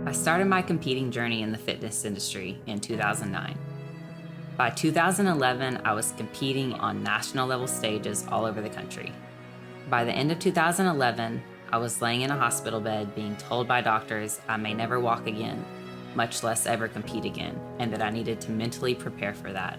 I started my competing journey in the fitness industry in 2009. By 2011, I was competing on national level stages all over the country. By the end of 2011, I was laying in a hospital bed being told by doctors I may never walk again, much less ever compete again, and that I needed to mentally prepare for that.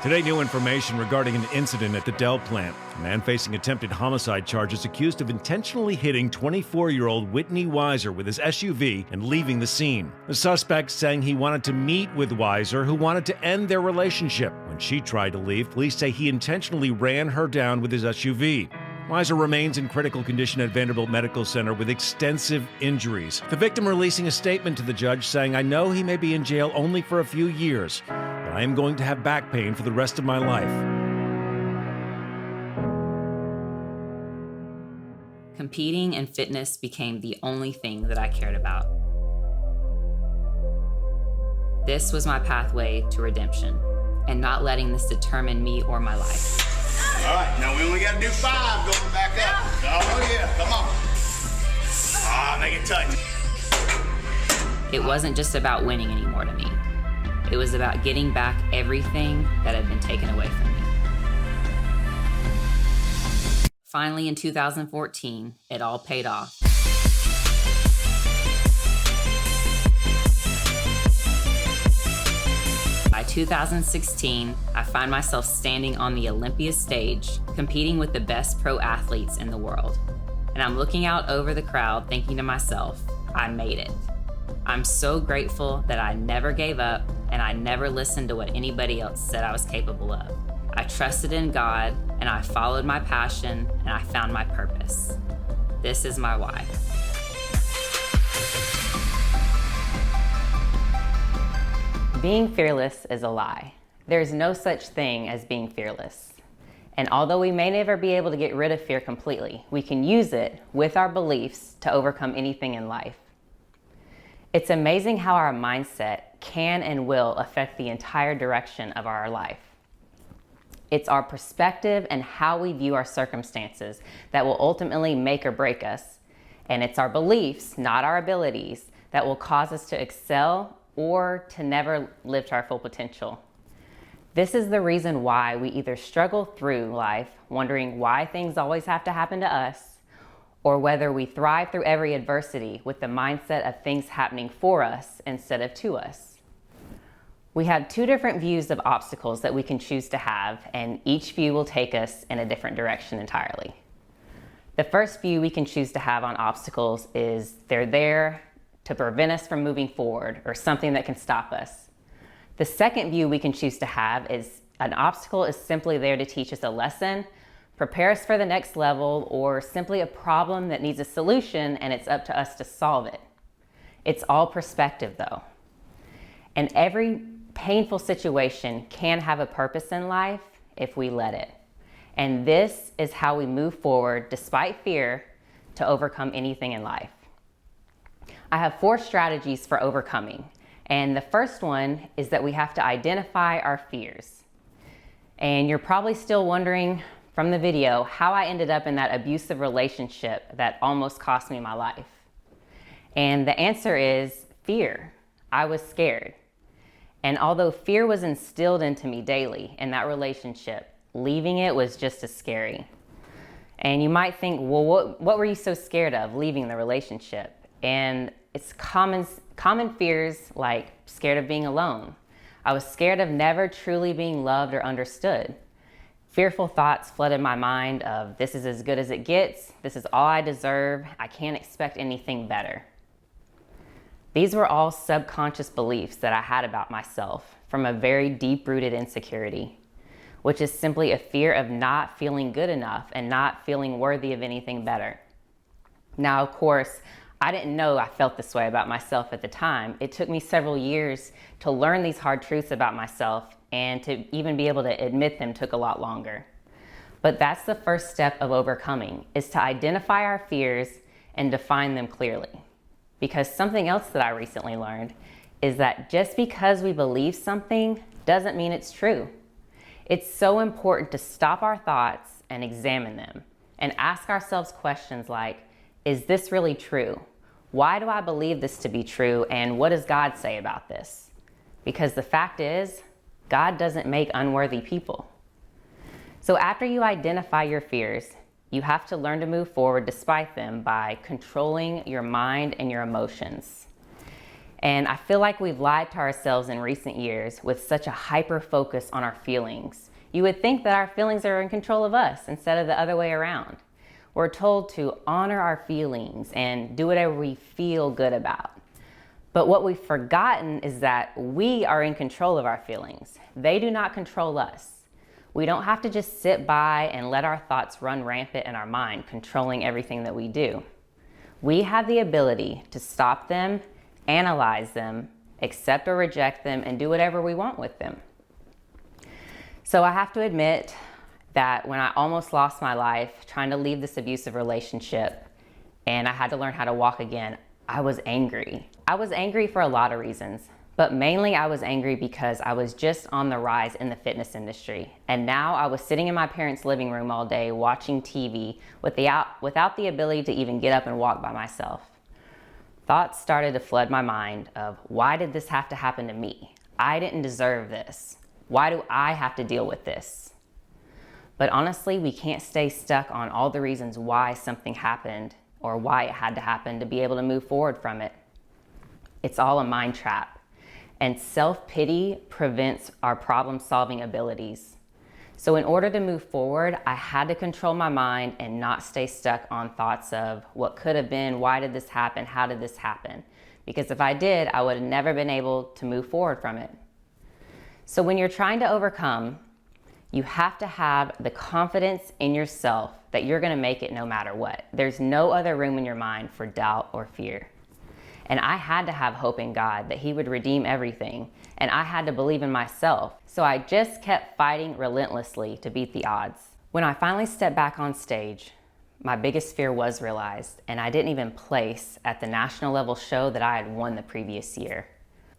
Today, new information regarding an incident at the Dell plant. A man facing attempted homicide charges accused of intentionally hitting 24-year-old Whitney Weiser with his SUV and leaving the scene. The suspect saying he wanted to meet with Weiser, who wanted to end their relationship. When she tried to leave, police say he intentionally ran her down with his SUV. Weiser remains in critical condition at Vanderbilt Medical Center with extensive injuries. The victim releasing a statement to the judge saying, "I know he may be in jail only for a few years, but I am going to have back pain for the rest of my life." Competing and fitness became the only thing that I cared about. This was my pathway to redemption, and not letting this determine me or my life. All right, now we only got to do 5 going back up. Oh yeah, come on. Make it touch. It wasn't just about winning anymore to me. It was about getting back everything that had been taken away from me. Finally, in 2014, it all paid off. By 2016, I find myself standing on the Olympia stage, competing with the best pro athletes in the world. And I'm looking out over the crowd thinking to myself, I made it. I'm so grateful that I never gave up and I never listened to what anybody else said I was capable of. I trusted in God and I followed my passion and I found my purpose. This is my why. Being fearless is a lie. There's no such thing as being fearless. And although we may never be able to get rid of fear completely, we can use it with our beliefs to overcome anything in life. It's amazing how our mindset can and will affect the entire direction of our life. It's our perspective and how we view our circumstances that will ultimately make or break us. And it's our beliefs, not our abilities, that will cause us to excel or to never live to our full potential. This is the reason why we either struggle through life wondering why things always have to happen to us, or whether we thrive through every adversity with the mindset of things happening for us instead of to us. We have 2 different views of obstacles that we can choose to have, and each view will take us in a different direction entirely. The first view we can choose to have on obstacles is they're there to prevent us from moving forward or something that can stop us. The second view we can choose to have is an obstacle is simply there to teach us a lesson, prepare us for the next level, or simply a problem that needs a solution and it's up to us to solve it. It's all perspective though. And every painful situation can have a purpose in life if we let it. And this is how we move forward despite fear to overcome anything in life. I have 4 strategies for overcoming. And the first one is that we have to identify our fears. And you're probably still wondering from the video how I ended up in that abusive relationship that almost cost me my life. And the answer is fear. I was scared. And although fear was instilled into me daily in that relationship, leaving it was just as scary. And you might think, well, what were you so scared of leaving the relationship? And it's common fears like scared of being alone. I was scared of never truly being loved or understood. Fearful thoughts flooded my mind of this is as good as it gets, this is all I deserve, I can't expect anything better. These were all subconscious beliefs that I had about myself from a very deep-rooted insecurity, which is simply a fear of not feeling good enough and not feeling worthy of anything better. Now, of course, I didn't know I felt this way about myself at the time. It took me several years to learn these hard truths about myself, and to even be able to admit them took a lot longer. But that's the first step of overcoming, is to identify our fears and define them clearly. Because something else that I recently learned is that just because we believe something doesn't mean it's true. It's so important to stop our thoughts and examine them and ask ourselves questions like, is this really true? Why do I believe this to be true, and what does God say about this? Because the fact is, God doesn't make unworthy people. So after you identify your fears, you have to learn to move forward despite them by controlling your mind and your emotions. And I feel like we've lied to ourselves in recent years with such a hyper focus on our feelings. You would think that our feelings are in control of us instead of the other way around. We're told to honor our feelings and do whatever we feel good about. But what we've forgotten is that we are in control of our feelings. They do not control us. We don't have to just sit by and let our thoughts run rampant in our mind, controlling everything that we do. We have the ability to stop them, analyze them, accept or reject them, and do whatever we want with them. So I have to admit that when I almost lost my life trying to leave this abusive relationship and I had to learn how to walk again, I was angry. I was angry for a lot of reasons, but mainly I was angry because I was just on the rise in the fitness industry. And now I was sitting in my parents' living room all day watching TV without the ability to even get up and walk by myself. Thoughts started to flood my mind of, why did this have to happen to me? I didn't deserve this. Why do I have to deal with this? But honestly, we can't stay stuck on all the reasons why something happened or why it had to happen to be able to move forward from it. It's all a mind trap. And self-pity prevents our problem-solving abilities. So in order to move forward, I had to control my mind and not stay stuck on thoughts of what could have been, why did this happen, how did this happen? Because if I did, I would have never been able to move forward from it. So when you're trying to overcome, you have to have the confidence in yourself that you're gonna make it no matter what. There's no other room in your mind for doubt or fear. And I had to have hope in God that He would redeem everything. And I had to believe in myself. So I just kept fighting relentlessly to beat the odds. When I finally stepped back on stage, my biggest fear was realized, and I didn't even place at the national level show that I had won the previous year.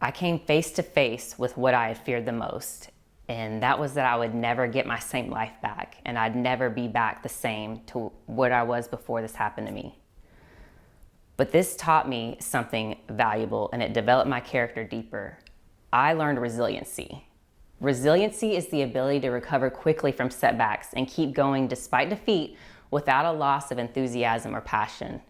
I came face to face with what I had feared the most, and that was that I would never get my same life back, and I'd never be back the same to what I was before this happened to me. But this taught me something valuable, and it developed my character deeper. I learned resiliency. Resiliency is the ability to recover quickly from setbacks and keep going despite defeat without a loss of enthusiasm or passion.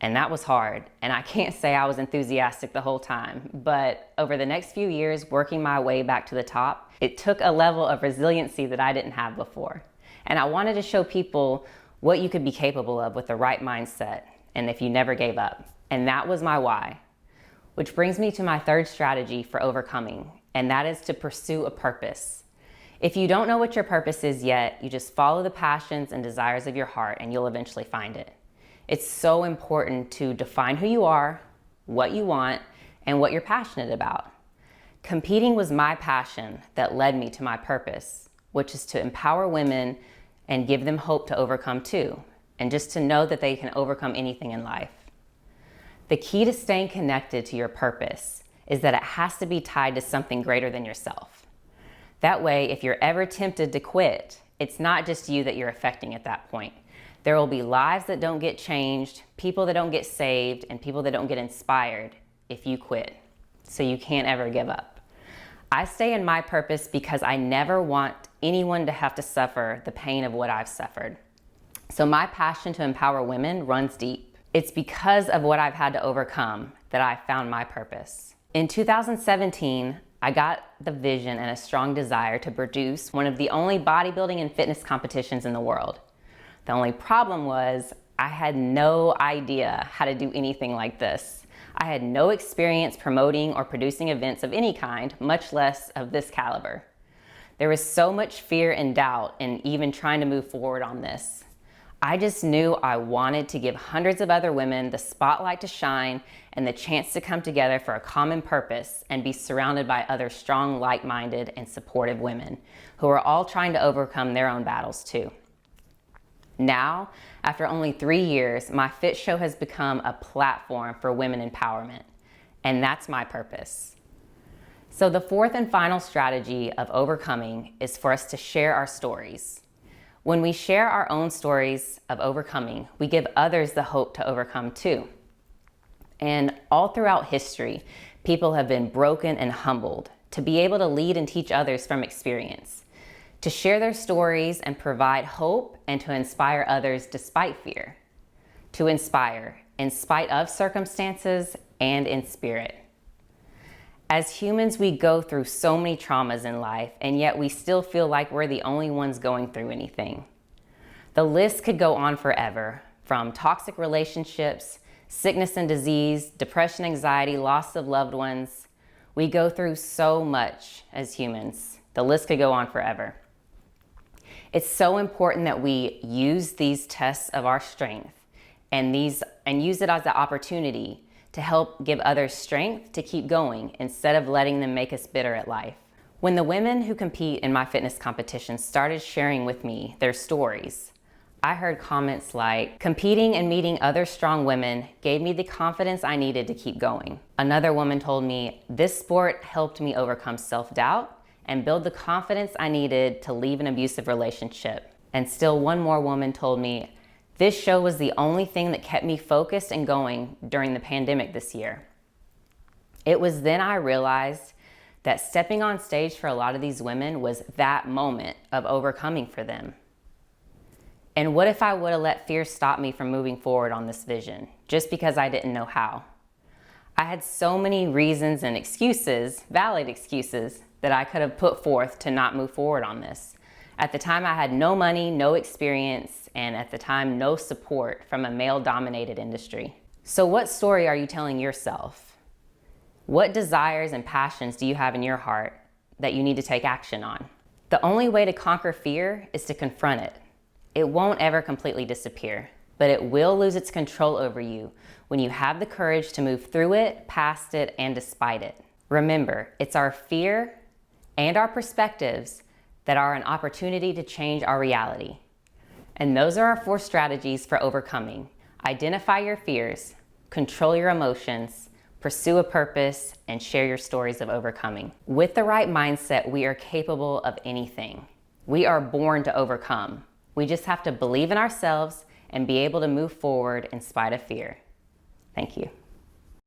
And that was hard, and I can't say I was enthusiastic the whole time, but over the next few years, working my way back to the top, it took a level of resiliency that I didn't have before. And I wanted to show people what you could be capable of with the right mindset, and if you never gave up. And that was my why. Which brings me to my third strategy for overcoming, and that is to pursue a purpose. If you don't know what your purpose is yet, you just follow the passions and desires of your heart and you'll eventually find it. It's so important to define who you are, what you want, and what you're passionate about. Competing was my passion that led me to my purpose, which is to empower women and give them hope to overcome too, and just to know that they can overcome anything in life. The key to staying connected to your purpose is that it has to be tied to something greater than yourself. That way, if you're ever tempted to quit, it's not just you that you're affecting at that point. There will be lives that don't get changed, people that don't get saved, and people that don't get inspired if you quit. So you can't ever give up. I stay in my purpose because I never want anyone to have to suffer the pain of what I've suffered. So my passion to empower women runs deep. It's because of what I've had to overcome that I found my purpose. In 2017, I got the vision and a strong desire to produce one of the only bodybuilding and fitness competitions in the world. The only problem was I had no idea how to do anything like this. I had no experience promoting or producing events of any kind, much less of this caliber. There was so much fear and doubt in even trying to move forward on this. I just knew I wanted to give hundreds of other women the spotlight to shine and the chance to come together for a common purpose and be surrounded by other strong, like-minded, and supportive women who are all trying to overcome their own battles too. Now, after only 3 years, my Fit Show has become a platform for women empowerment, and that's my purpose. So the fourth and final strategy of overcoming is for us to share our stories. When we share our own stories of overcoming, we give others the hope to overcome too. And all throughout history, people have been broken and humbled to be able to lead and teach others from experience, to share their stories and provide hope, and to inspire others despite fear, to inspire in spite of circumstances and in spirit. As humans, we go through so many traumas in life, and yet we still feel like we're the only ones going through anything. The list could go on forever, from toxic relationships, sickness and disease, depression, anxiety, loss of loved ones. We go through so much as humans. The list could go on forever. It's so important that we use these tests of our strength and use it as an opportunity to help give others strength to keep going instead of letting them make us bitter at life. When the women who compete in my fitness competitions started sharing with me their stories, I heard comments like, "Competing and meeting other strong women gave me the confidence I needed to keep going." Another woman told me, "This sport helped me overcome self-doubt and build the confidence I needed to leave an abusive relationship." And still one more woman told me, "This show was the only thing that kept me focused and going during the pandemic this year." It was then I realized that stepping on stage for a lot of these women was that moment of overcoming for them. And what if I would have let fear stop me from moving forward on this vision, just because I didn't know how? I had so many reasons and excuses, valid excuses, that I could have put forth to not move forward on this. At the time, I had no money, no experience, and at the time, no support from a male-dominated industry. So what story are you telling yourself? What desires and passions do you have in your heart that you need to take action on? The only way to conquer fear is to confront it. It won't ever completely disappear, but it will lose its control over you when you have the courage to move through it, past it, and despite it. Remember, it's our fear and our perspectives that are an opportunity to change our reality. And those are our 4 strategies for overcoming. Identify your fears, control your emotions, pursue a purpose, and share your stories of overcoming. With the right mindset, we are capable of anything. We are born to overcome. We just have to believe in ourselves and be able to move forward in spite of fear. Thank you.